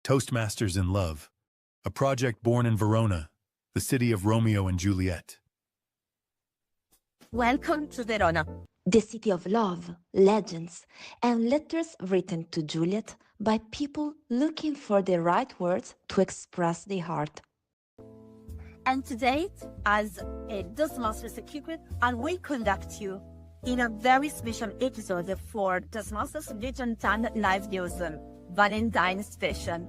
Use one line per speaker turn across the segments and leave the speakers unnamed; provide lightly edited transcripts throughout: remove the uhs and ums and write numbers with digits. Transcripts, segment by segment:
Toastmasters in Love, a project born in Verona, the city of Romeo and Juliet.
Welcome to Verona,
the city of love, legends, and letters written to Juliet by people looking for the right words to express their heart.
And today, as a Toastmasters equipment, I will conduct you in a very special episode for Toastmasters Valentine live news, Valentine special.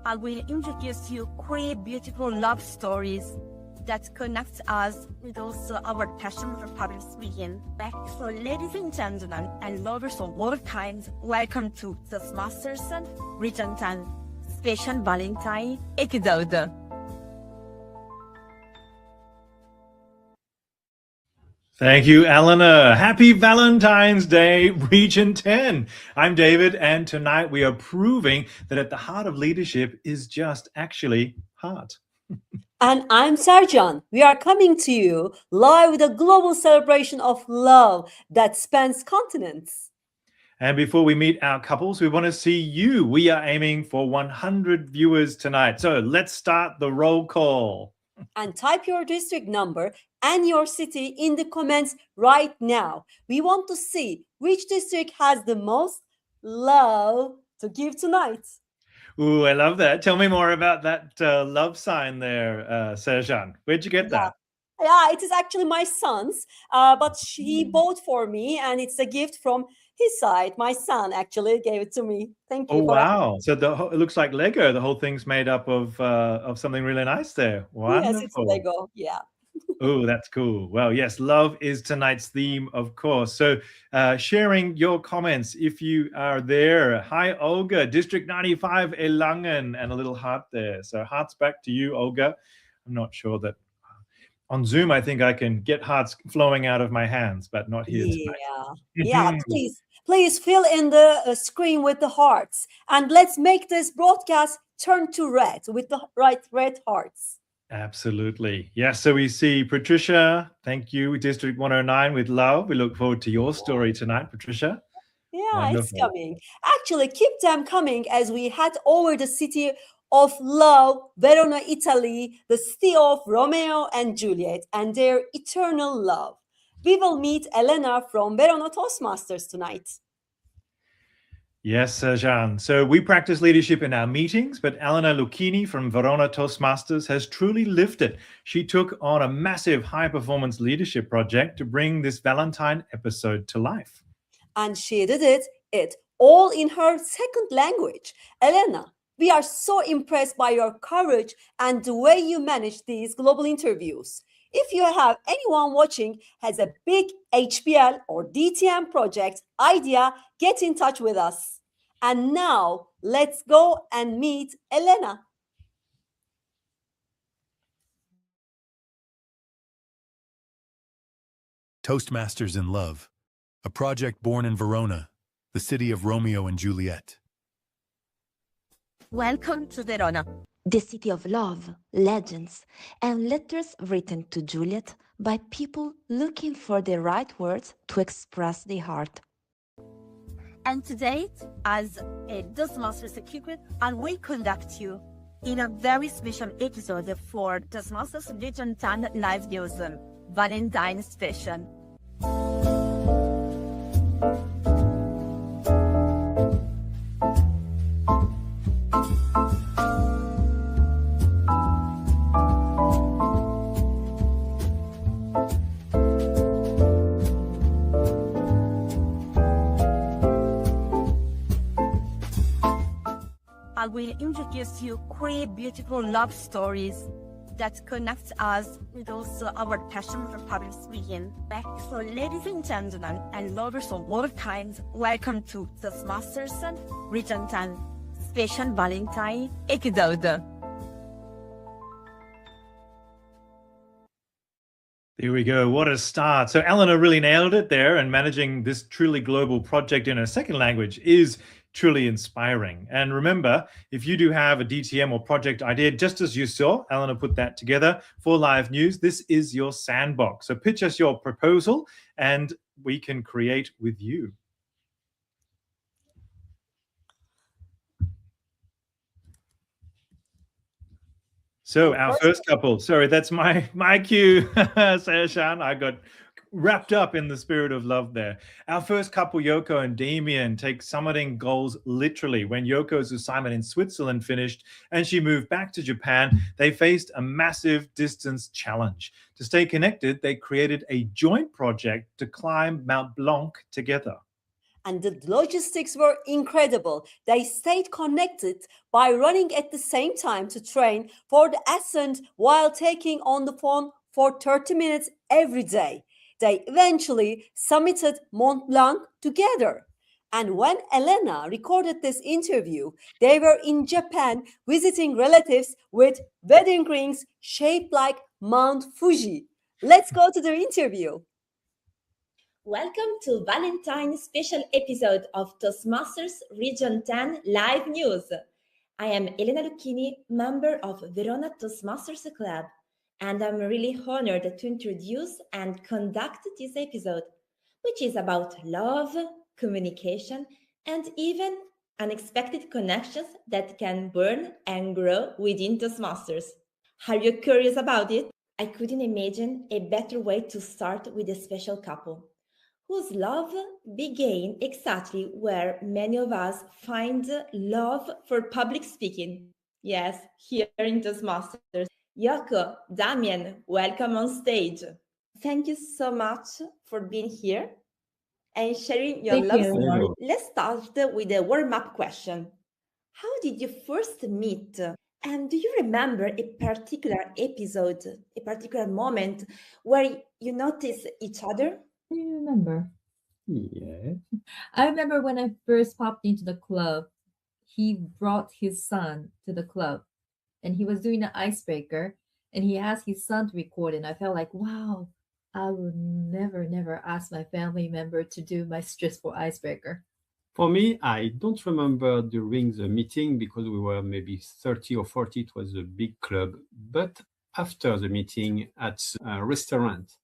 I will introduce you three beautiful love stories that connect us with also our passion for public speaking. So ladies and gentlemen and lovers of all kinds, welcome to Toastmasters Valentine Special Valentine episode.
Thank you, Elena. Happy Valentine's Day, Region 10. I'm David, and tonight we are proving that at the heart of leadership is just actually heart.
And I'm Serjan. We are coming to you live with a global celebration of love that spans continents.
And before we meet our couples, we want to see you. We are aiming for 100 viewers tonight. So let's start the roll call.
And type your district number and your city in the comments right now. We want to see which district has the most love to give tonight.
Ooh, I love that. Tell me more about that love sign there, Serjan. Where'd you get that?
Yeah, it is actually my son's, but he bought for me, and it's a gift from his side. My son actually gave it to me. Thank you.
Oh, wow. So it looks like Lego. The whole thing's made up of something really nice there. Wonderful.
Yes, it's Lego. Yeah.
Oh, that's cool. Well, yes, love is tonight's theme, of course. So sharing your comments if you are there. Hi, Olga, District 95, Elangen, and a little heart there. So hearts back to you, Olga. I'm not sure that on Zoom, I think I can get hearts flowing out of my hands, but not here tonight.
Yeah, please fill in the screen with the hearts. And let's make this broadcast turn to red with the red hearts.
Absolutely. Yes, so we see Patricia. Thank you, District 109 with love. We look forward to your story tonight, Patricia.
Yeah,
Wonderful.
It's coming. Actually, keep them coming as we head over the city of love, Verona, Italy, the city of Romeo and Juliet and their eternal love. We will meet Elena from Verona Toastmasters tonight.
Yes, Serjan. So we practice leadership in our meetings, but Elena Lucchini from Verona Toastmasters has truly lived it. She took on a massive high-performance leadership project to bring this Valentine episode to life.
And she did it all in her second language. Elena, we are so impressed by your courage and the way you manage these global interviews. If you have anyone watching has a big HPL or DTM project idea, get in touch with us. And now let's go and meet Elena.
Toastmasters in Love, a project born in Verona, the city of Romeo and Juliet.
Welcome to Verona,
the city of love, legends, and letters written to Juliet by people looking for the right words to express their heart.
and today, as a Toastmasters equipment, I will conduct you in a very special episode for Toastmasters Valentine live news, Valentine special. I will introduce you three beautiful love stories that connect us with also our passion for public speaking. So ladies and gentlemen and lovers of all kinds, welcome to Toastmasters Region 10 Special Valentine episode.
There we go. What a start. So Elena really nailed it there, and managing this truly global project in a second language is truly inspiring. And remember, if you do have a DTM or project idea, just as you saw, Elena put that together for live news, this is your sandbox. So pitch us your proposal and we can create with you. So our first couple, sorry, that's my cue, Seshan. I got wrapped up in the spirit of love there. Our first couple, Yoko and Damien, take summiting goals literally. When Yoko's assignment in Switzerland finished and she moved back to Japan, they faced a massive distance challenge. To stay connected, they created a joint project to climb Mount Blanc together.
And the logistics were incredible. They stayed connected by running at the same time to train for the ascent while taking on the phone for 30 minutes every day. They eventually summited Mont Blanc together. And when Elena recorded this interview, they were in Japan visiting relatives with wedding rings shaped like Mount Fuji. Let's go to the interview.
Welcome to Valentine special episode of Toastmasters Region 10 Live News. I am Elena Lucchini, member of Verona Toastmasters Club, and I'm really honored to introduce and conduct this episode, which is about love, communication, and even unexpected connections that can burn and grow within Toastmasters. Are you curious about it? I couldn't imagine a better way to start with a special couple whose love began exactly where many of us find love for public speaking. Yes, here in Toastmasters. Yoko, Damien, welcome on stage. Thank you so much for being here and sharing your love story. Let's start with a warm-up question. How did you first meet? And do you remember a particular episode, a particular moment where you noticed each other?
Do you remember?
Yeah.
I remember when I first popped into the club, he brought his son to the club and he was doing an icebreaker and he asked his son to record it. And I felt like, wow, I would never ask my family member to do my stressful icebreaker.
For me, I don't remember during the meeting because we were maybe 30 or 40. It was a big club. But after the meeting at a restaurant,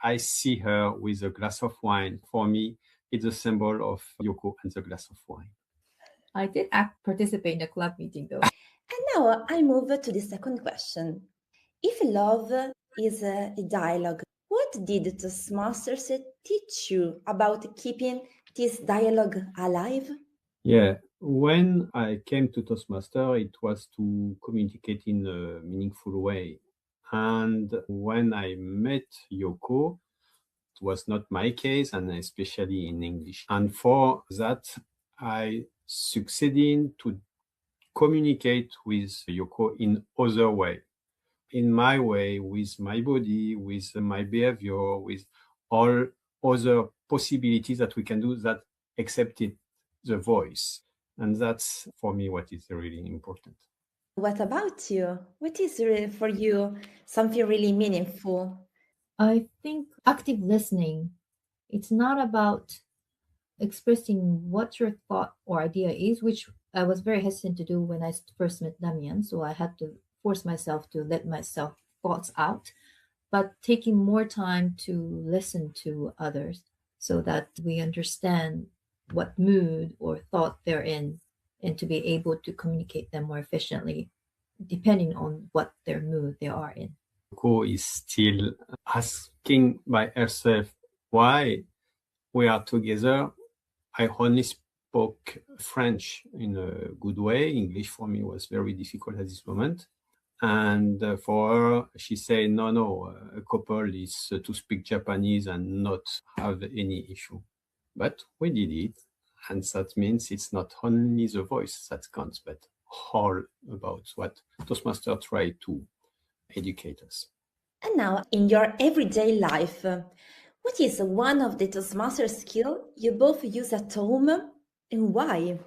I see her with a glass of wine. For me, it's a symbol of Yoko and the glass of wine.
I did participate in a club meeting though.
And now I move to the second question. If love is a dialogue, what did Toastmasters teach you about keeping this dialogue alive?
Yeah, when I came to Toastmaster, it was to communicate in a meaningful way. And when I met Yoko, it was not my case, and especially in English. And for that, I succeeded to communicate with Yoko in other way. In my way, with my body, with my behavior, with all other possibilities that we can do that accepted the voice. And that's, for me, what is really important.
What about you? What is for you something really meaningful?
I think active listening, it's not about expressing what your thought or idea is, which I was very hesitant to do when I first met Damien. So I had to force myself to let myself thoughts out, but taking more time to listen to others so that we understand what mood or thought they're in and to be able to communicate them more efficiently depending on what their mood they are in.
Yoko is still asking by herself why we are together. I only spoke French in a good way. English for me was very difficult at this moment. And for her, she said, no, a couple is to speak Japanese and not have any issue. But we did it. And that means it's not only the voice that counts, but all about what Toastmasters try to educate us.
And now, in your everyday life, what is one of the Toastmasters skills you both use at home and why?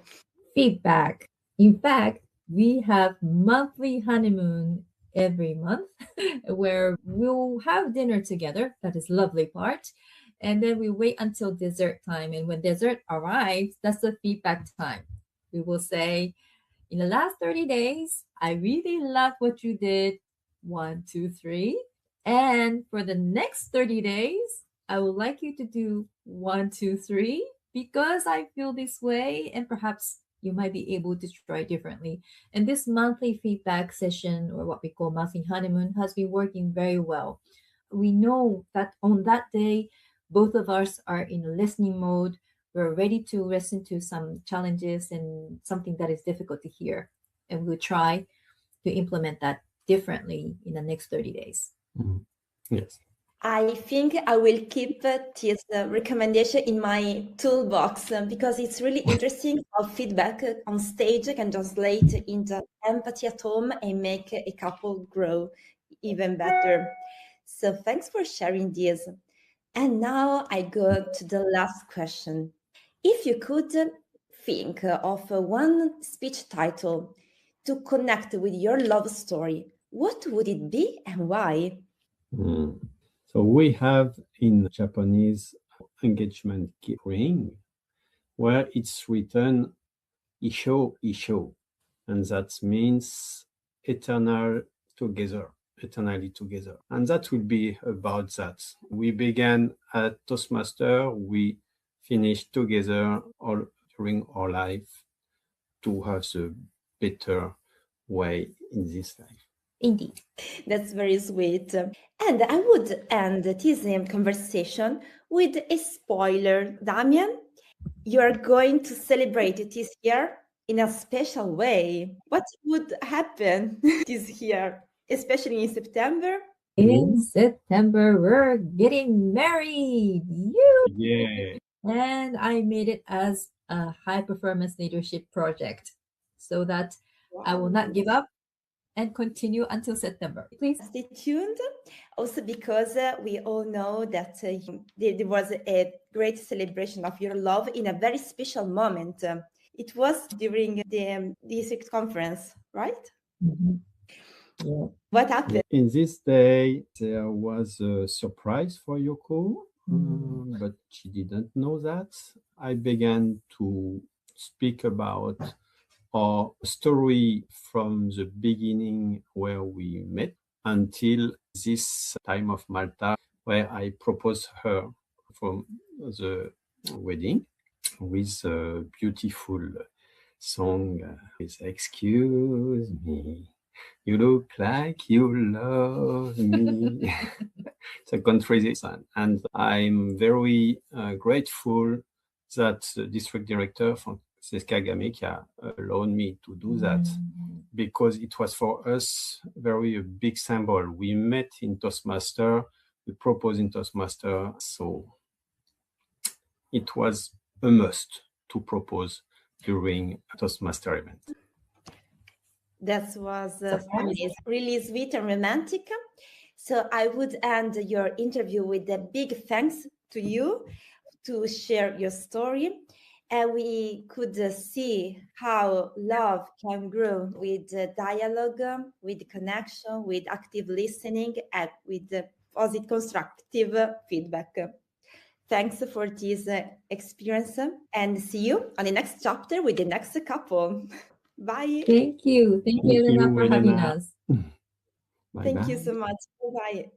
Feedback. In fact, we have monthly honeymoon every month where we'll have dinner together. That is lovely part. And then we wait until dessert time. And when dessert arrives, that's the feedback time. We will say, in the last 30 days, I really love what you did. 1, 2, 3. And for the next 30 days, I would like you to do 1, 2, 3 because I feel this way, and perhaps you might be able to try differently. And this monthly feedback session, or what we call monthly honeymoon, has been working very well. We know that on that day, both of us are in a listening mode. We're ready to listen to some challenges and something that is difficult to hear. And we'll try to implement that differently in the next 30 days.
Mhm. Yes.
I think I will keep this recommendation in my toolbox because it's really interesting how feedback on stage can translate into empathy at home and make a couple grow even better. So thanks for sharing this. And now I go to the last question. If you could think of one speech title to connect with your love story, what would it be and why?
Mm. So we have in Japanese engagement ring where it's written Isho Isho, and that means eternally together. And that will be about that. We began at Toastmaster, we finished together all during our life to have the better way in this life.
Indeed, that's very sweet. And I would end this conversation with a spoiler. Damian, you are going to celebrate this year in a special way. What would happen this year, especially in September?
In September, we're getting married.
Yeah.
And I made it as a high performance leadership project so that I will not give up and continue until September. Please
stay tuned. Also, because we all know that there was a great celebration of your love in a very special moment. It was during the district conference, right?
Mm-hmm. Yeah.
What happened?
In this day, there was a surprise for Yoko, but she didn't know that. I began to speak about our story from the beginning where we met until this time of Malta, where I proposed her from the wedding with a beautiful song with Excuse Me. You look like you love me. The country son. And I'm very grateful that the district director, Francesca Gamecchia, allowed me to do that because it was for us a big symbol. We met in Toastmaster, we proposed in Toastmaster, so it was a must to propose during a Toastmaster event.
That was really sweet and romantic. So I would end your interview with a big thanks to you to share your story. And we could see how love can grow with dialogue, with connection, with active listening, and with positive constructive feedback. Thanks for this experience and see you on the next chapter with the next couple. Bye.
Thank you. Thank you, Elena, for having us.
Thank you so much. Bye.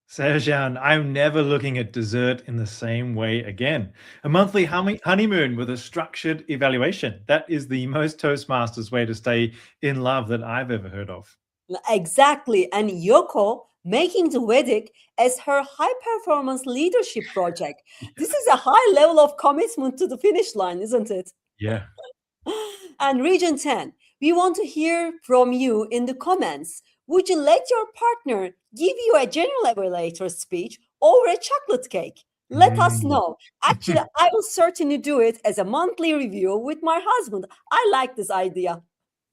Serjan, I'm never looking at dessert in the same way again. A monthly honeymoon with a structured evaluation. That is the most Toastmasters way to stay in love that I've ever heard of.
Exactly. And Yoko making the wedding as her high-performance leadership project. This is a high level of commitment to the finish line, isn't it?
Yeah.
And Region 10, we want to hear from you in the comments. Would you let your partner give you a general elevator speech or a chocolate cake? Let us know. Actually, I will certainly do it as a monthly review with my husband. I like this idea.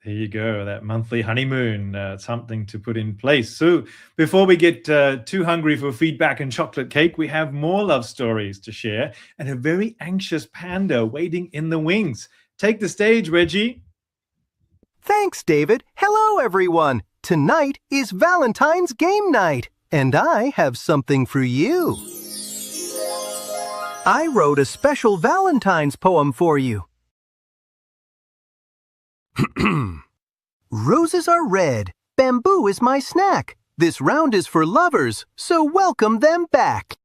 There you go, that monthly honeymoon, something to put in place. So before we get too hungry for feedback and chocolate cake, we have more love stories to share and a very anxious panda waiting in the wings. Take the stage, Reggie.
Thanks, David. Hello, everyone. Tonight is Valentine's game night, and I have something for you. I wrote a special Valentine's poem for you. Roses are red, bamboo is my snack. This round is for lovers, so welcome them back.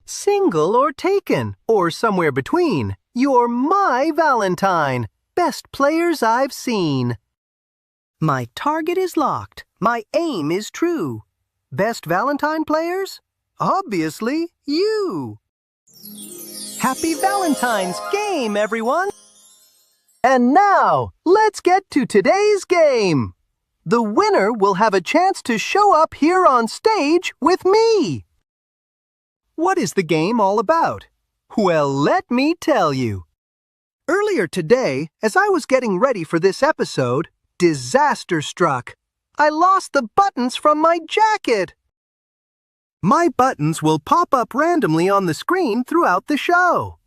Single or taken, or somewhere between, you're my Valentine, best players I've seen. My target is locked, my aim is true. Best Valentine players? Obviously, you. Happy Valentine's game, everyone! And now, let's get to today's game. The winner will have a chance to show up here on stage with me. What is the game all about? Well, let me tell you. Earlier today, as I was getting ready for this episode, disaster struck. I lost the buttons from my jacket. My buttons will pop up randomly on the screen throughout the show.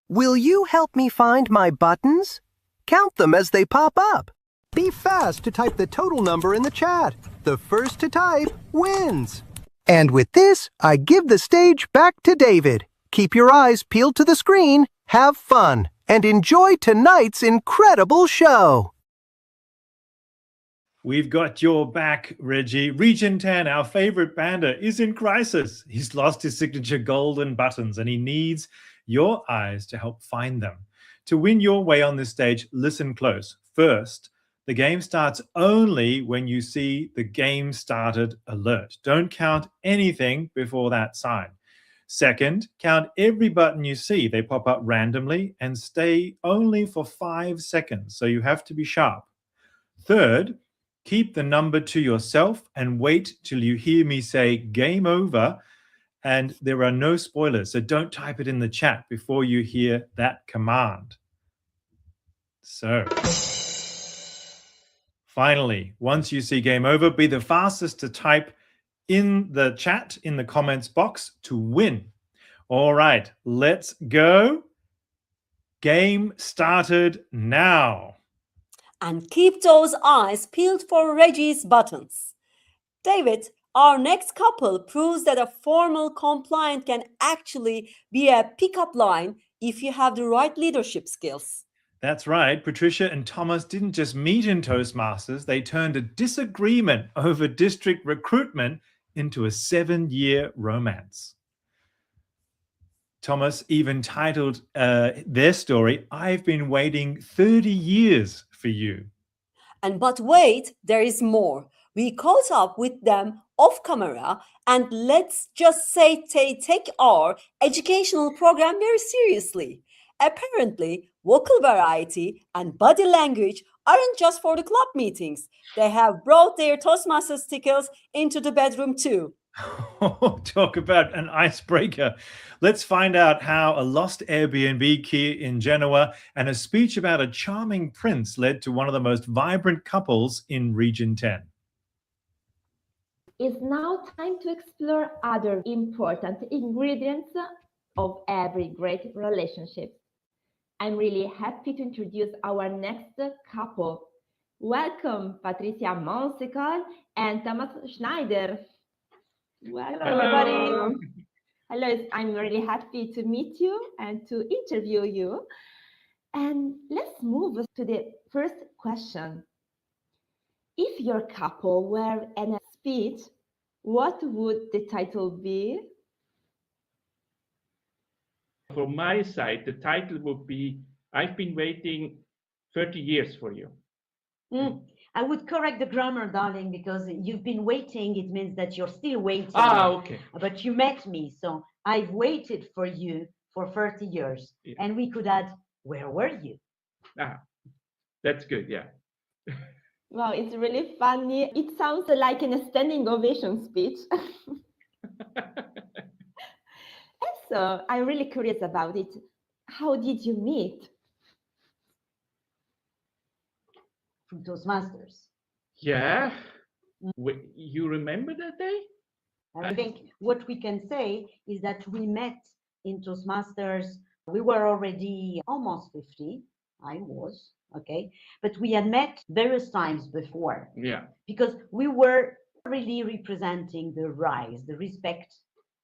Will you help me find my buttons? Count them as they pop up. Be fast to type the total number in the chat. The first to type wins. And with this, I give the stage back to David. Keep your eyes peeled to the screen, have fun, and enjoy tonight's incredible show.
We've got your back, Reggie. Region 10, our favorite panda, is in crisis. He's lost his signature golden buttons and he needs your eyes to help find them. To win your way on this stage, listen close. First, the game starts only when you see the game started alert. Don't count anything before that sign. Second, count every button you see. They pop up randomly and stay only for 5 seconds, so you have to be sharp. Third, keep the number to yourself and wait till you hear me say game over, and there are no spoilers, so don't type it in the chat before you hear that command. So, finally, once you see game over, be the fastest to type in the chat, in the comments box, to win. All right, let's go. Game started now.
And keep those eyes peeled for Reggie's buttons. David, our next couple proves that a formal compliant can actually be a pickup line if you have the right leadership skills.
That's right. Patricia and Thomas didn't just meet in Toastmasters. They turned a disagreement over district recruitment into a 7-year romance. Thomas even titled their story, "I've been waiting 30 years for you."
But wait, there is more. We caught up with them off camera, and let's just say they take our educational program very seriously. Apparently, vocal variety and body language aren't just for the club meetings. They have brought their Toastmasters stickers into the bedroom too.
Talk about an icebreaker. Let's find out how a lost Airbnb key in Genoa and a speech about a charming prince led to one of the most vibrant couples in Region 10.
It's now time to explore other important ingredients of every great relationship. I'm really happy to introduce our next couple. Welcome, Patricia Monsecal and Thomas Schneider. Welcome, everybody. Hello, I'm really happy to meet you and to interview you. And let's move to the first question. If your couple were in a speech, what would the title be?
From my side, the title would be, I've been waiting 30 years for you.
I would correct the grammar, darling, because you've been waiting. It means that you're still waiting.
Okay.
But you met me, so I've waited for you for 30 years. Yeah. And we could add, where were you?
That's good, yeah.
Wow, it's really funny. It sounds like a standing ovation speech. So I'm really curious about it. How did you meet?
From Toastmasters.
Yeah. You remember that day?
I think what we can say is that we met in Toastmasters. We were already almost 50. I was, okay? But we had met various times before.
Yeah.
Because we were really representing the rise, the respect,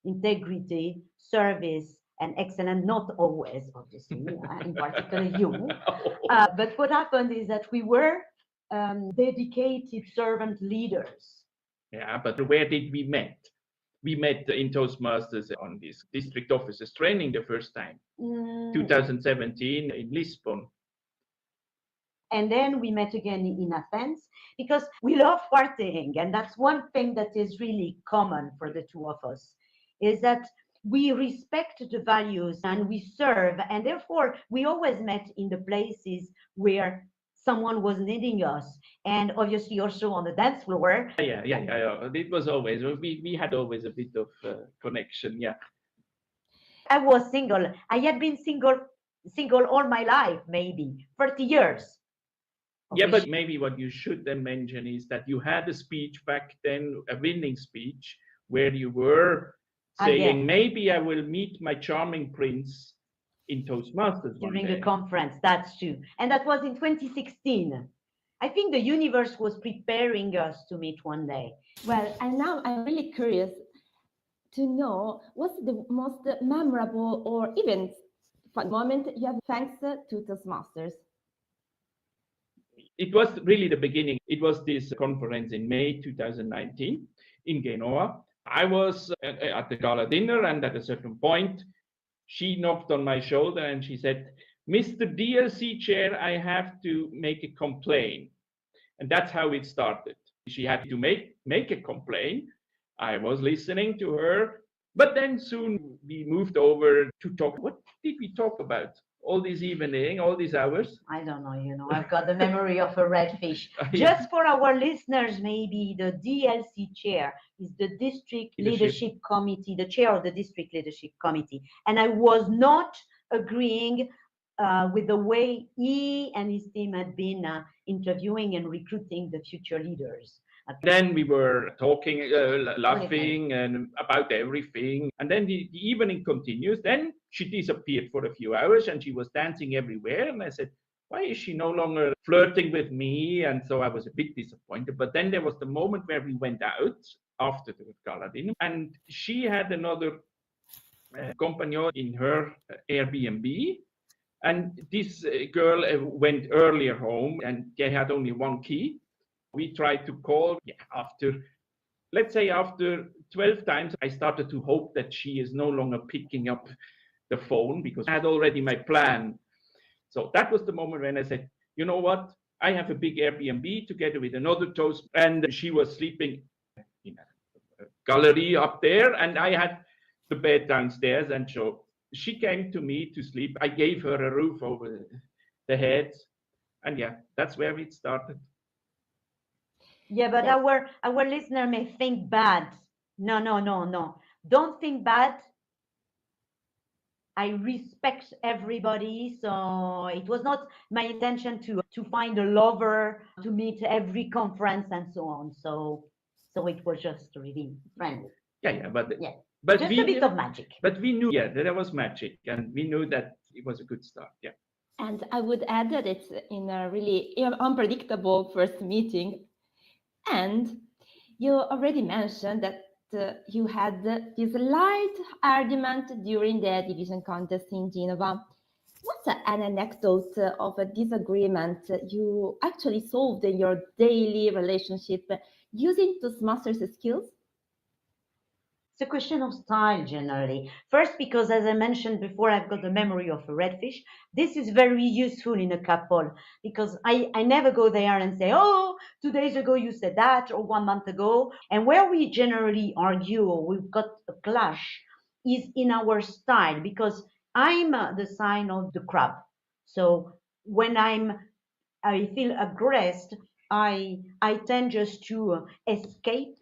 integrity, service, and excellence, not always, obviously, in particular you. But what happened is that we were dedicated servant leaders.
Yeah, but where did we met? We met in Toastmasters on this district officers training the first time, 2017 in Lisbon.
And then we met again in Athens because we love partying. And that's one thing that is really common for the two of us, is that we respect the values and we serve. And therefore, we always met in the places where someone was needing us. And obviously also on the dance floor.
Yeah. It was always, we had always a bit of connection, yeah.
I was single. I had been single all my life, maybe 30 years.
Yeah, but maybe what you should then mention is that you had a speech back then, a winning speech, where you were saying, maybe I will meet my charming prince in Toastmasters
during the conference. That's true. And that was in 2016. I think the universe was preparing us to meet one day.
Well, and now I'm really curious to know what's the most memorable or even fun moment you have thanks to Toastmasters.
It was really the beginning. It was this conference in May 2019 in Genoa. I was at the gala dinner, and at a certain point, she knocked on my shoulder and she said, "Mr. DLC chair, I have to make a complaint." And that's how it started. She had to make a complaint. I was listening to her, but then soon we moved over to talk. What did we talk about? All this evening, all these hours?
I don't know, I've got the memory of a red fish. Just for our listeners, maybe the DLC chair is the District Leadership Committee, the chair of the District Leadership Committee. And I was not agreeing with the way he and his team had been interviewing and recruiting the future leaders.
Then we were talking, laughing and about everything. And then the evening continues. Then she disappeared for a few hours and she was dancing everywhere. And I said, why is she no longer flirting with me? And so I was a bit disappointed. But then there was the moment where we went out after the gala dinner, and she had another companion in her Airbnb. And this girl went earlier home and they had only one key. We tried to call after 12 times. I started to hope that she is no longer picking up the phone because I had already my plan. So that was the moment when I said, you know what? I have a big Airbnb together with another toast, and she was sleeping in a gallery up there, and I had the bed downstairs. And so she came to me to sleep. I gave her a roof over the head, and that's where it started.
Yeah, but our listener may think bad. No. Don't think bad. I respect everybody, so it was not my intention to find a lover, to meet every conference and so on. So it was just really friendly.
But
just a bit of magic.
But we knew, there was magic, and we knew that it was a good start. Yeah.
And I would add that it's in a really unpredictable first meeting. And you already mentioned that you had this light argument during the division contest in Genova. What's an anecdote of a disagreement you actually solved in your daily relationship using Toastmasters skills?
It's a question of style, generally. First, because as I mentioned before, I've got the memory of a redfish. This is very useful in a couple because I never go there and say, oh, 2 days ago you said that, or 1 month ago. And where we generally argue or we've got a clash is in our style, because I'm the sign of the crab. So when I feel aggressed, I tend just to escape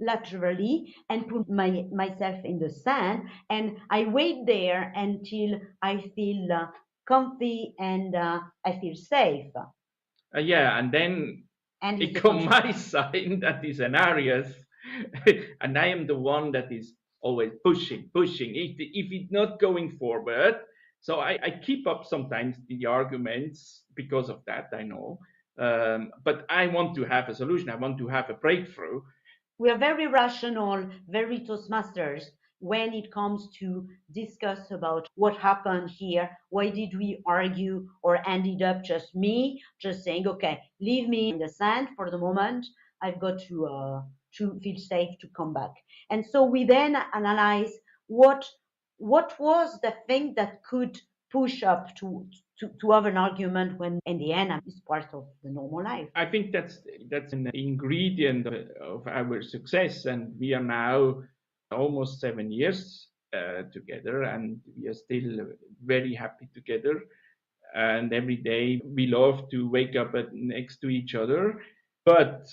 laterally and put myself in the sand, and I wait there until I feel comfy and I feel safe.
And then it comes my sign that is an Aries, and I am the one that is always pushing. If it's not going forward, So I keep up sometimes the arguments because of that, I know. But I want to have a solution. I want to have a breakthrough.
We are very rational, very Toastmasters when it comes to discuss about what happened here, why did we argue, or ended up just me just saying, okay, leave me in the sand for the moment. I've got to feel safe to come back. And so we then analyze what was the thing that could push up to have an argument when in the end it's part of the normal life.
I think that's an ingredient of our success, and we are now almost 7 years together, and we are still very happy together. And every day we love to wake up next to each other, but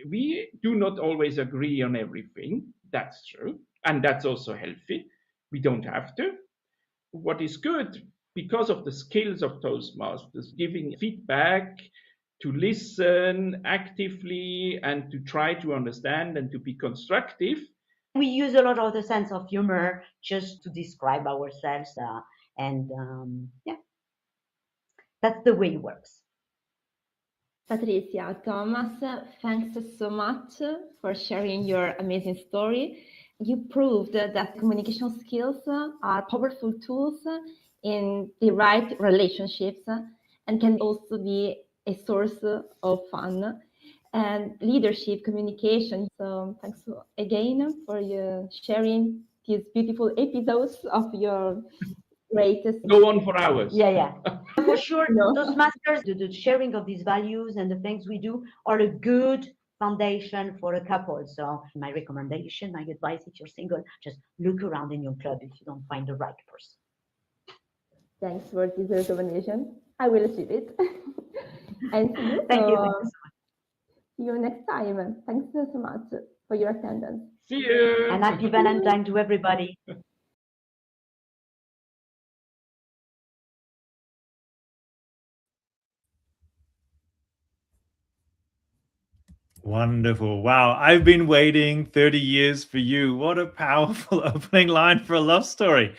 we do not always agree on everything. That's true, and that's also healthy. We don't have to. What is good, because of the skills of Toastmasters, giving feedback, to listen actively and to try to understand and to be constructive.
We use a lot of the sense of humor just to describe ourselves, yeah, that's the way it works.
Patricia, Thomas, thanks so much for sharing your amazing story. You proved that communication skills are powerful tools in the right relationships and can also be a source of fun and leadership communication. So thanks again for your sharing these beautiful episodes of your greatest.
Go on for hours.
Yeah. For sure,
No.
Toastmasters, the sharing of these values and the things we do are a good foundation for a couple. So my recommendation, my advice, if you're single, just look around in your club if you don't find the right person.
Thanks for this recommendation. I will achieve it. And see you.
Thank you so much.
See you next time. Thanks so much for your attendance.
See you.
And happy Valentine to everybody.
Wonderful. Wow. I've been waiting 30 years for you. What a powerful opening line for a love story.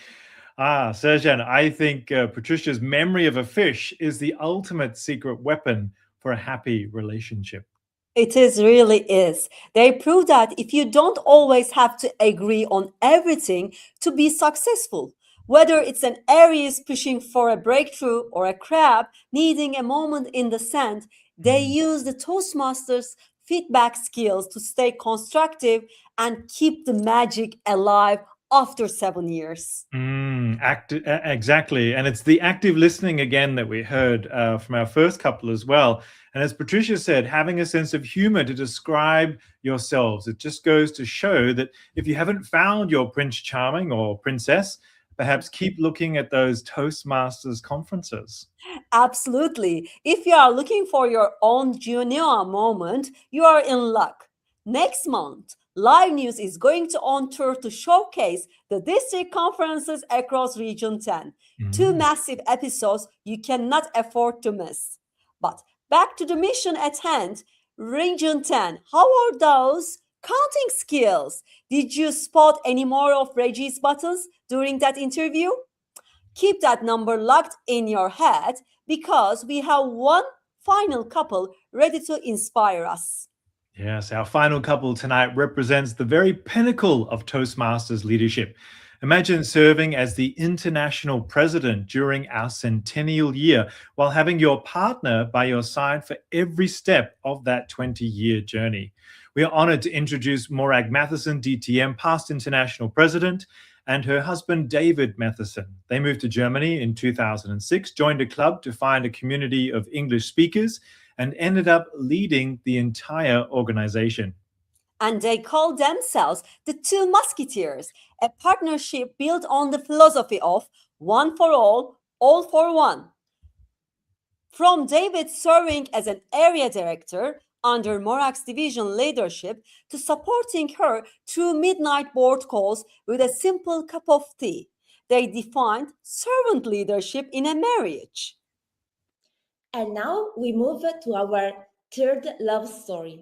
Serjan, I think Patricia's memory of a fish is the ultimate secret weapon for a happy relationship.
It really is. They prove that if you don't always have to agree on everything to be successful, whether it's an Aries pushing for a breakthrough or a crab needing a moment in the sand, they use the Toastmasters feedback skills to stay constructive and keep the magic alive after 7 years.
Exactly. And it's the active listening again that we heard from our first couple as well. And as Patricia said, having a sense of humor to describe yourselves. It just goes to show that if you haven't found your Prince Charming or Princess, perhaps keep looking at those Toastmasters conferences.
Absolutely. If you are looking for your own junior moment, you are in luck. Next month, Live News is going to on tour to showcase the district conferences across Region 10. 2 massive episodes you cannot afford to miss. But back to the mission at hand, Region 10, how are those counting skills? Did you spot any more of Reggie's buttons during that interview? Keep that number locked in your head because we have one final couple ready to inspire us.
Yes, our final couple tonight represents the very pinnacle of Toastmasters leadership. Imagine serving as the international president during our centennial year while having your partner by your side for every step of that 20-year journey. We are honored to introduce Morag Matheson, DTM, past international president, and her husband, David Matheson. They moved to Germany in 2006, joined a club to find a community of English speakers, and ended up leading the entire organization.
And they call themselves the Two Musketeers, a partnership built on the philosophy of one for all for one. From David serving as an area director under Morag's division leadership to supporting her through midnight board calls with a simple cup of tea, they defined servant leadership in a marriage.
And now we move to our third love story,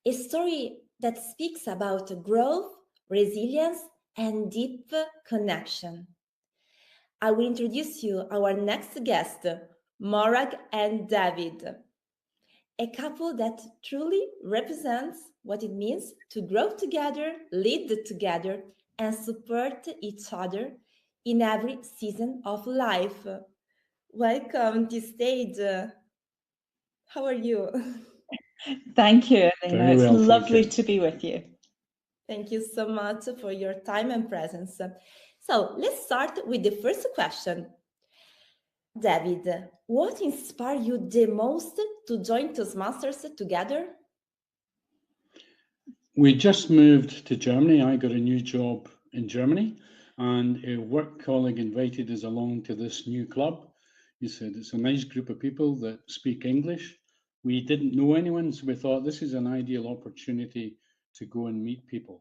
a story that speaks about growth, resilience, and deep connection. I will introduce you our next guest, Morag and David, a couple that truly represents what it means to grow together, lead together, and support each other in every season of life. Welcome to stage. How are you?
Thank you, Elena.
Very
It's
well, thank
lovely
you.
to be with you.
Thank you so much for your time and presence. So let's start with the first question. David, what inspired you the most to join Toastmasters together?
We just moved to Germany. I got a new job in Germany, and a work colleague invited us along to this new club. He said it's a nice group of people that speak English. We didn't know anyone, so we thought this is an ideal opportunity to go and meet people.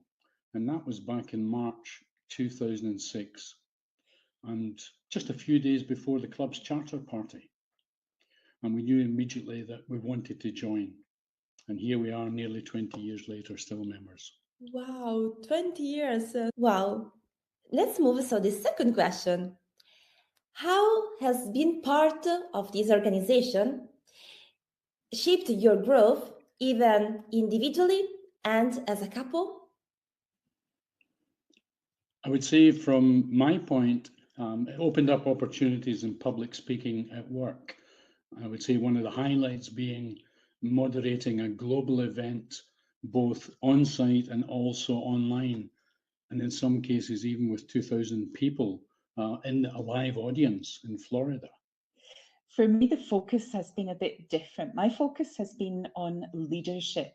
And that was back in March 2006, and just a few days before the club's charter party. And we knew immediately that we wanted to join. And here we are nearly 20 years later, still members.
Wow, 20 years. Wow. Let's move to the second question. How has been part of this organization shaped your growth, even individually and as a couple?
I would say from my point, it opened up opportunities in public speaking at work. I would say one of the highlights being moderating a global event, both on site and also online, and in some cases even with 2,000 people in a live audience in Florida.
For me, the focus has been a bit different. My focus has been on leadership,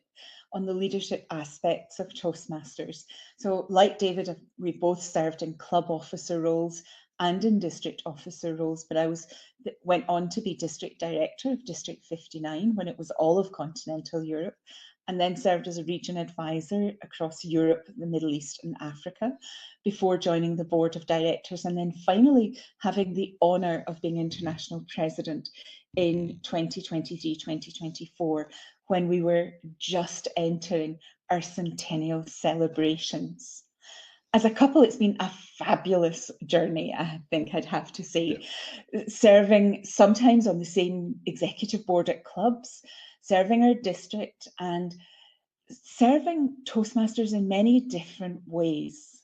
on the leadership aspects of Toastmasters. So like David, we both served in club officer roles and in district officer roles, but I went on to be district director of District 59 when it was all of continental Europe, and then served as a region advisor across Europe, the Middle East and Africa before joining the board of directors, and then finally having the honour of being international president in 2023-2024 when we were just entering our centennial celebrations. As a couple, it's been a fabulous journey, I think I'd have to say. Yeah. Serving sometimes on the same executive board at clubs, serving our district, and serving Toastmasters in many different ways.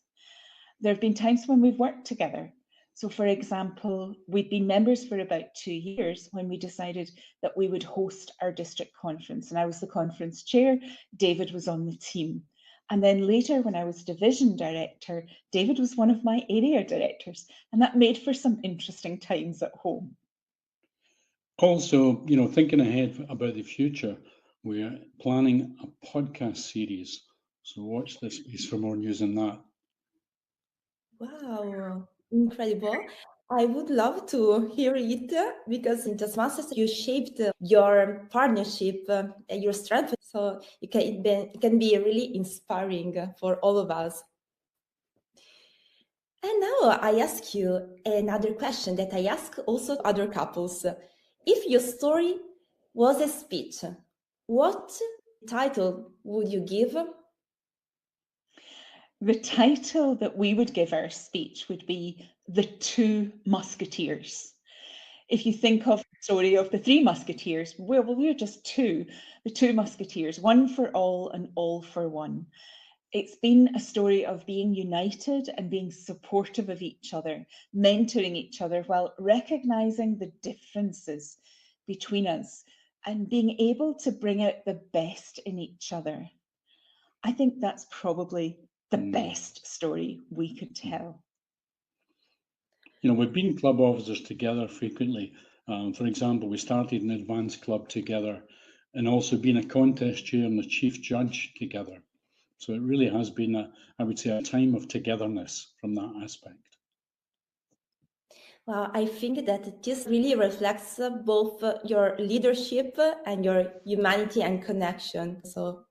There have been times when we've worked together. So for example, we'd been members for about 2 years when we decided that we would host our district conference. And I was the conference chair, David was on the team. And then later when I was division director, David was one of my area directors. And that made for some interesting times at home.
Also, thinking ahead about the future, we're planning a podcast series. So watch this space for more news on that.
Wow, incredible. I would love to hear it because in Toastmasters you shaped your partnership, your strength. So it can be really inspiring for all of us. And now I ask you another question that I ask also other couples. If your story was a speech, what title would you give?
The title that we would give our speech would be The Two Musketeers. If you think of the story of the Three Musketeers, well, we're just two, the Two Musketeers, one for all and all for one. It's been a story of being united and being supportive of each other, mentoring each other while recognizing the differences between us and being able to bring out the best in each other. I think that's probably the best story we could tell.
We've been club officers together frequently. For example, we started an advanced club together and also been a contest chair and a chief judge together. So it really has been, I would say, a time of togetherness from that aspect.
Well, I think that this really reflects both your leadership and your humanity and connection. So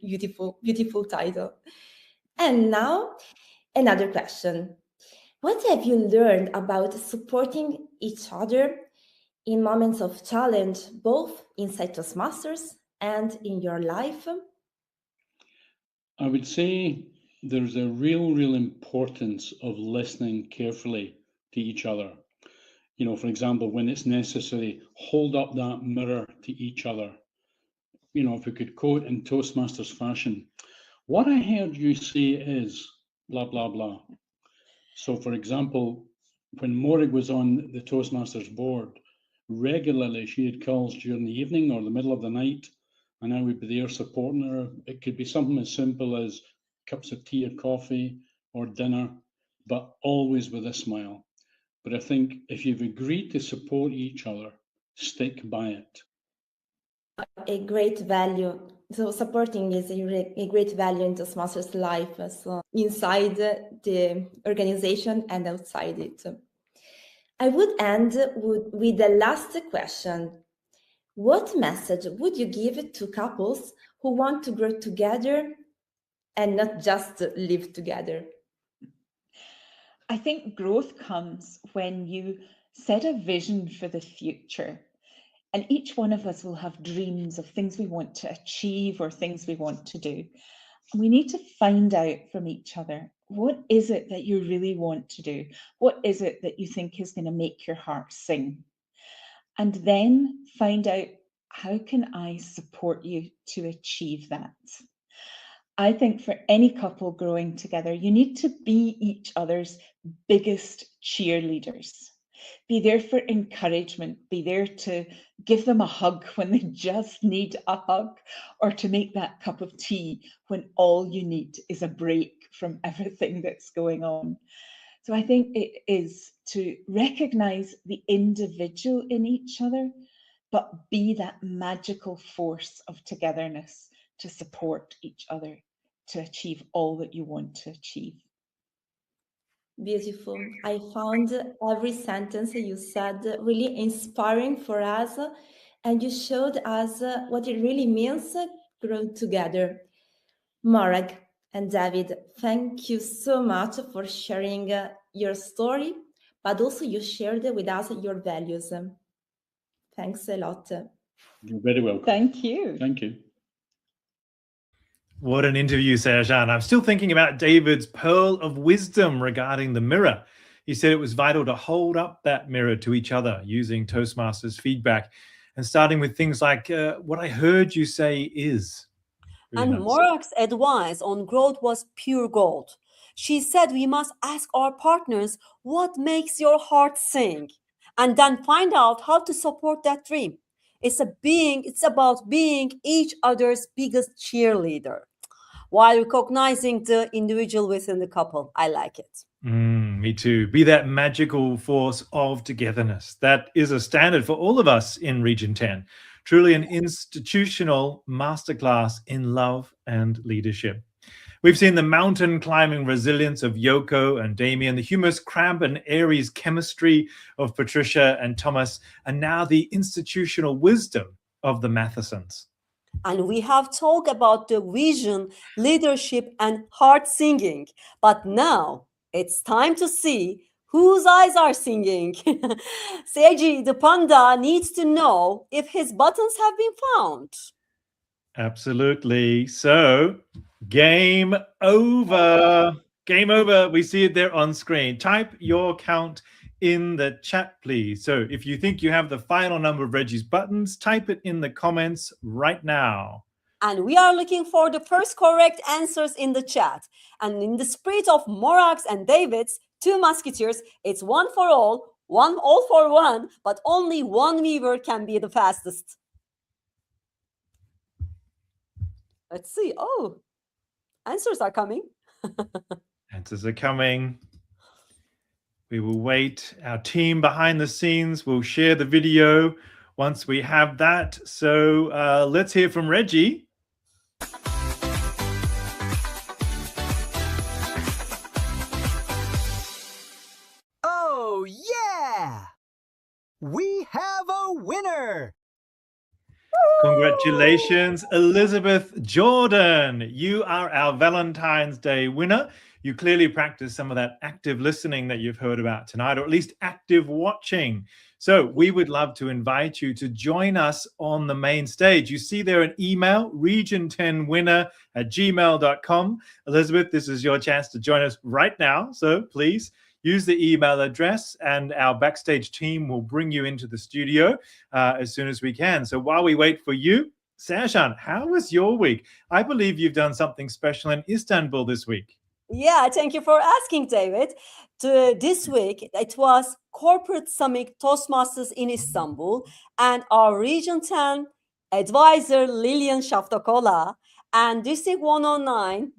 beautiful, beautiful title. And now another question. What have you learned about supporting each other in moments of challenge, both inside Toastmasters and in your life?
I would say there's a real importance of listening carefully to each other. You know, for example, when it's necessary, hold up that mirror to each other. You know, if we could quote in Toastmasters fashion, what I heard you say is blah, blah, blah. So, for example, when Morag was on the Toastmasters board, regularly she had calls during the evening or the middle of the night, and I would be there supporting her. It could be something as simple as cups of tea or coffee or dinner, but always with a smile. But I think if you've agreed to support each other, stick by it.
A great value. So supporting is a great value in Toastmasters life, so inside the organization and outside it. I would end with the last question. What message would you give to couples who want to grow together and not just live together?
I think growth comes when you set a vision for the future. And each one of us will have dreams of things we want to achieve or things we want to do. And we need to find out from each other, what is it that you really want to do? What is it that you think is going to make your heart sing? And then find out, how can I support you to achieve that? I think for any couple growing together, you need to be each other's biggest cheerleaders. Be there for encouragement, be there to give them a hug when they just need a hug, or to make that cup of tea when all you need is a break from everything that's going on. So I think it is to recognize the individual in each other, but be that magical force of togetherness to support each other to achieve all that you want to achieve.
Beautiful. I found every sentence you said really inspiring for us, and you showed us what it really means to grow together. Morag and David, thank you so much for sharing your story, but also you shared with us your values. Thanks a lot.
You're very welcome.
Thank you.
Thank you.
What an interview, Serjan. I'm still thinking about David's pearl of wisdom regarding the mirror. He said it was vital to hold up that mirror to each other using Toastmasters feedback and starting with things like what I heard you say is. Really
And
nice.
Morag's advice on growth was pure gold. She said we must ask our partners what makes your heart sing, and then find out how to support that dream. It's about being each other's biggest cheerleader while recognizing the individual within the couple. I like it.
Me too. Be that magical force of togetherness. That is a standard for all of us in Region 10. Truly an institutional masterclass in love and leadership. We've seen the mountain climbing resilience of Yoko and Damien, the humorous Crab and Aries chemistry of Patricia and Thomas, and now the institutional wisdom of the Mathesons.
And we have talked about the vision, leadership, and heart singing. But now it's time to see whose eyes are singing. Seiji the panda needs to know if his buttons have been found.
Absolutely. So, game over. Game over. We see it there on screen. Type your count in the chat, please. So if you think you have the final number of Reggie's buttons, type it in the comments right now.
And we are looking for the first correct answers in the chat. And in the spirit of Morag's and David's two musketeers, it's one for all for one, but only one weaver can be the fastest. Let's see. Oh, answers are coming.
Answers are coming. We will wait. Our team behind the scenes will share the video once we have that. So let's hear from Reggie.
Oh, yeah! We have a winner!
Congratulations, Elizabeth Jordan. You are our Valentine's Day winner. You clearly practiced some of that active listening that you've heard about tonight, or at least active watching. So we would love to invite you to join us on the main stage. You see there an email, region10winner@gmail.com. Elizabeth, this is your chance to join us right now. So please use the email address and our backstage team will bring you into the studio as soon as we can. So while we wait for you, Serjan, how was your week? I believe you've done something special in Istanbul this week.
Yeah, thank you for asking, David. This week, it was Corporate Summit Toastmasters in Istanbul, and our Region 10 advisor, Lilian Shaftakola, and District 109,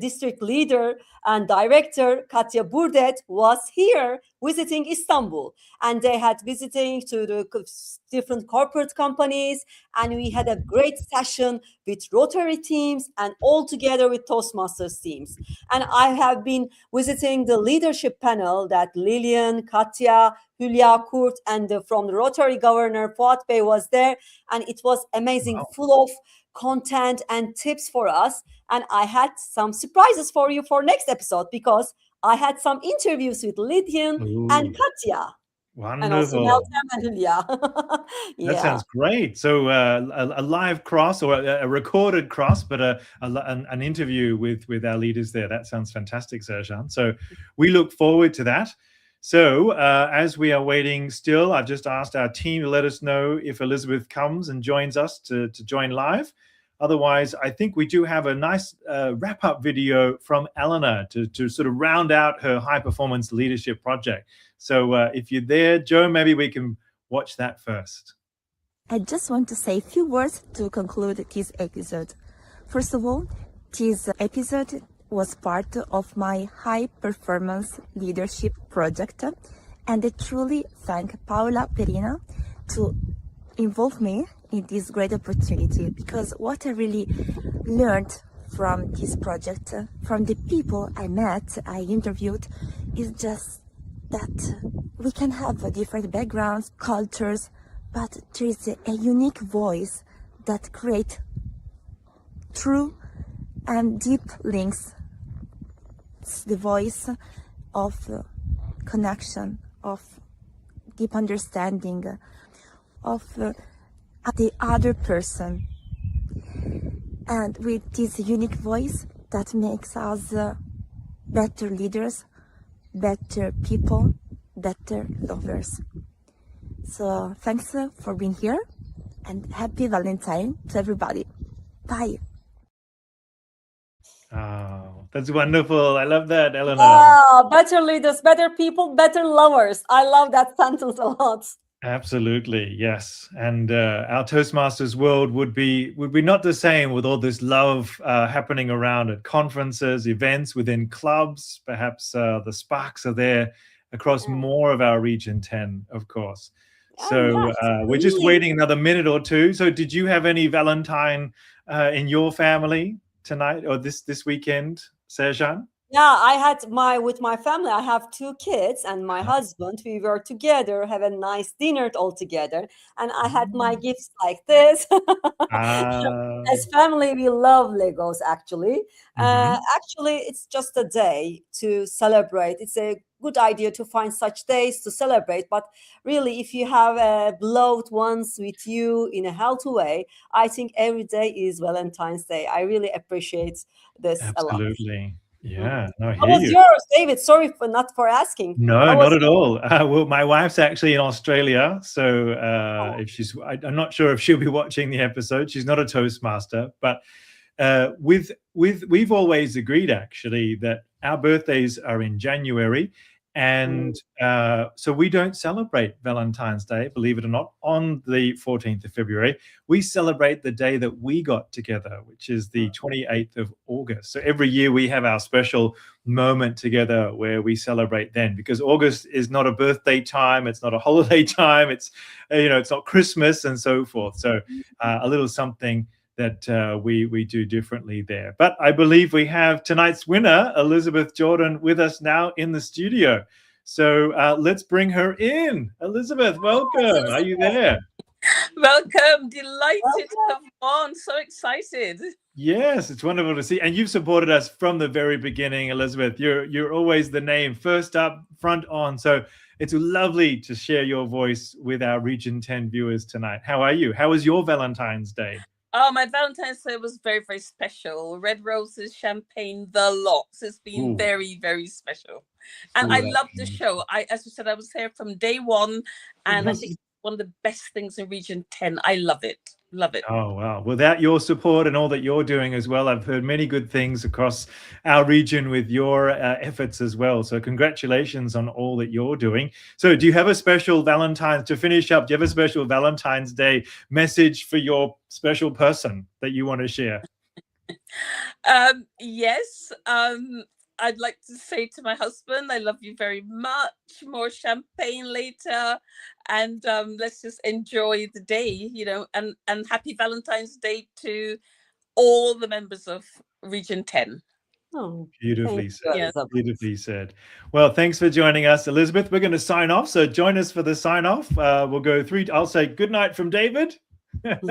district leader and director, Katya Burdet, was here visiting Istanbul. And they had visiting to the different corporate companies. And we had a great session with Rotary teams and all together with Toastmasters teams. And I have been visiting the leadership panel that Lilian, Katya, Hülya Kurt, and from the Rotary Governor, Fuat Bey was there. And it was amazing, full of content and tips for us. And I had some surprises for you for next episode because I had some interviews with Lilian and Katya.
Wonderful.
And also Meltem and Hülya. Yeah.
That sounds great. So a live cross or a recorded cross, but an interview with our leaders there. That sounds fantastic, Serjan. So we look forward to that. So as we are waiting still, I've just asked our team to let us know if Elizabeth comes and joins us to join live. Otherwise, I think we do have a nice wrap-up video from Elena to sort of round out her high-performance leadership project. So if you're there, Joe, maybe we can watch that first.
I just want to say a few words to conclude this episode. First of all, this episode was part of my high-performance leadership project, and I truly thank Paola Perina to involve me in this great opportunity, because what I really learned from this project, from the people I met, I interviewed, is just that we can have different backgrounds, cultures, but there is a unique voice that creates true and deep links. It's the voice of connection, of deep understanding, of the other person. And with this unique voice that makes us better leaders, better people, better lovers. So thanks for being here, and happy Valentine to everybody. Bye.
Oh, that's wonderful. I love that, Elena.
Wow, better leaders, better people, better lovers. I love that sentence a lot.
Absolutely, yes. And our Toastmasters world would be not the same with all this love happening around at conferences, events, within clubs. Perhaps the sparks are there across more of our Region 10, of course. So we're just waiting another minute or two. So did you have any Valentine in your family tonight or this weekend, Serjan?
Yeah, I had with my family, I have 2 kids and my husband. We were together, have a nice dinner all together. And I had my gifts like this. As family, we love Legos, actually. Actually, it's just a day to celebrate. It's a good idea to find such days to celebrate. But really, if you have loved ones with you in a healthy way, I think every day is Valentine's Day. I really appreciate this a lot.
Absolutely. Yeah, no, I
How
hear
was
you.
yours, David? Sorry for asking.
No, not at all. Well, my wife's actually in Australia, so if I'm not sure if she'll be watching the episode. She's not a Toastmaster, but we've always agreed actually that our birthdays are in January, and so we don't celebrate Valentine's Day, believe it or not, on the 14th of February. We celebrate the day that we got together, which is the 28th of August. So every year we have our special moment together where we celebrate then, because August is not a birthday time, it's not a holiday time, it's it's not Christmas and so forth. So a little something that we do differently there. But I believe we have tonight's winner, Elizabeth Jordan, with us now in the studio. So let's bring her in. Elizabeth, welcome. Are you there?
Welcome. Delighted to have won. So excited.
Yes, it's wonderful to see. And you've supported us from the very beginning, Elizabeth. You're always the name first up, front on. So it's lovely to share your voice with our Region 10 viewers tonight. How are you? How was your Valentine's Day?
Oh, my Valentine's Day was very, very special. Red roses, champagne, the lots. It's been
Ooh.
very, very special. And
Ooh,
I
that's
love the
wonderful.
show. As you said, I was here from day one. And I think it's one of the best things in Region 10. I love it. Love it.
Oh, wow. Without your support and all that you're doing as well, I've heard many good things across our region with your efforts as well. So congratulations on all that you're doing. So do you have a special Valentine's, to finish up, do you have a special Valentine's Day message for your special person that you want to share?
Yes. I'd like to say to my husband, I love you very much. More champagne later. And let's just enjoy the day, you know, and happy Valentine's Day to all the members of Region 10.
Oh,
Beautifully said.
Yes.
Beautifully said. Well, thanks for joining us, Elizabeth. We're going to sign off. So join us for the sign off. We'll go through. I'll say good night from David.
Good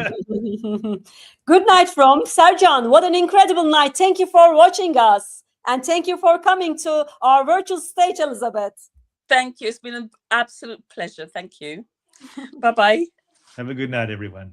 night from Sercan. What an incredible night. Thank you for watching us. And thank you for coming to our virtual stage, Elizabeth.
Thank you. It's been an absolute pleasure. Thank you. Bye-bye.
Have a good night, everyone.